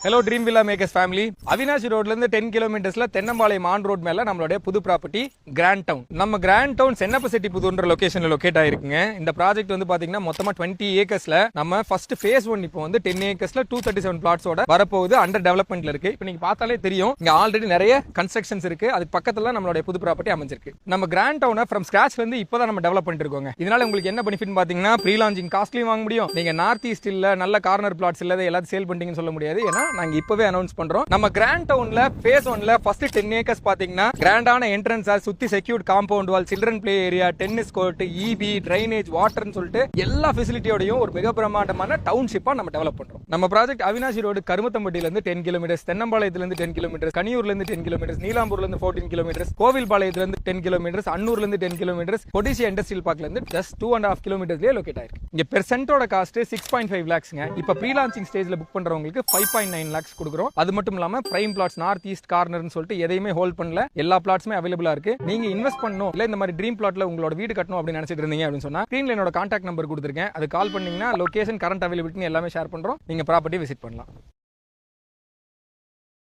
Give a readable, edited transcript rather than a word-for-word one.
Hello dream villa makers family. Avinashi ரோட்ல இருந்து 10 கிலோமீட்டர்ஸ்ல Thennampalayam on road மேல நம்மளுடைய புது ப்ராப்பர்ட்டி கிராண்ட் டவுன். நம்ம கிராண்ட் டவுன் சென்னப்பசெட்டி புதுன்ற லொகேஷன்ல லொகேட் ஆயிருக்குங்க. இந்த ப்ராஜெக்ட் வந்து பாத்தீங்கன்னா மொத்தமா 20 ஏக்கர்ஸ்ல நம்ம ஃபர்ஸ்ட் ஃபேஸ் 1 இப்போ வந்து 10 ஏக்கர்ஸ்ல 237 பிளாட்ஸோட வரப்போகுது. அண்டர் டெவலப்மெண்ட்ல இருக்கு. இப்போ நீங்க பார்த்தாலே தெரியும் இங்க ஆல்ரெடி நிறைய கன்ஸ்ட்ரக்ஷன்ஸ் இருக்கு. அதுக்கு பக்கத்துல நம்மளுடைய புது ப்ராப்பர்ட்டி அமைஞ்சிருக்கு. நம்ம கிராண்ட் டவுனை ஃப்ரம் ஸ்கிராச்ல இருந்து இப்பதான் நம்ம டெவலப் பண்ணிட்டு இருக்கோங்க. இதனால உங்களுக்கு என்ன பெனிஃபிட் பாத்தீங்கன்னா ப்ரீ லான்ச்சிங் காஸ்ட்லியும் வாங்க முடியும். நீங்க நார்த் ஈஸ்ட் இல்ல நல்ல கார்னர் பிளாட்ஸ் இல்ல எல்லாத்தையும் சேல் பண்ணிட்டீங்கன்னு சொல்ல முடியாது. ஏன்னா நாங்க இப்பவே அனௌன்ஸ் பண்றோம். நம்ம கிராண்ட் டவுன்ல ஃபேஸ் 1ல ஃபர்ஸ்ட் 10 ஏக்கர்ஸ் பாத்தீங்கன்னா கிராண்டான என்ட்ரன்ஸ் சுத்தி secured compound wall, children play area, tennis court, EB, drainage, வாட்டர்னு சொல்லிட்டு எல்லா ஃபெசிலிட்டியோடையும் ஒரு மிக பிரம்மாண்டமான டவுன்ஷிப்பா நம்ம டெவலப் பண்றோம். நம்ம ப்ராஜெக்ட் அவினாஷி ரோடு கருமத்தம்பட்டியில இருந்து 10 கிலோமீட்டர்ஸ், தென்னம்பாளையத்துல இருந்து 10 கிலோமீட்டர்ஸ், கனியூர்ல இருந்து 10 கிலோமீட்டர்ஸ், நீலாம்பூர்ல இருந்து 14 கிலோமீட்டர்ஸ், கோவில்பாளையத்துல இருந்து 10 கிலோமீட்டர்ஸ், அன்னூர்ல இருந்து 10 கிலோமீட்டர்ஸ், கொடிசியா இண்டஸ்ட்ரியல் பார்க்ல இருந்து ஜஸ்ட் 2.5 கிலோமீட்டர்ஸ்லயே லொகேட் ஆயிருக்கு. இங்க பெர் சென்டோட காஸ்ட் 6.5 lakhsங்க. இப்ப ப்ரீ லான்ச்சிங் ஸ்டேஜ்ல புக் பண்றவங்களுக்கு 5.9 lakhs கொடுக்குறோம். அது மட்டும் இல்லாம பிரைம் பிளாட்ஸ், நார்த் ஈஸ்ட் கார்னர்னு சொல்லிட்டு எதையுமே ஹோல்ட் பண்ணல. எல்லா பிளாட்ஸுமே அவைலபிளா இருக்கு. நீங்க இன்வெஸ்ட் பண்ணணும் இல்ல இந்த மாதிரி ட்ரீம் பிளாட்ல உங்களோட வீடு கட்டணும் அப்படின்னு நினைச்சிட்டு இருந்தீங்க அப்படின்னு சொன்னா ஸ்கிரீன்ல என்னோட கான்டாக்ட் நம்பர் கொடுத்துருக்கேன். அது கால் பண்ணீங்கன்னா லொகேஷன், கரண்ட் அவைலபிலிட்டி எல்லாமே ஷேர் பண்றோம். நீங்க ப்ராப்பர்ட்டி விசிட் பண்ணலாம்.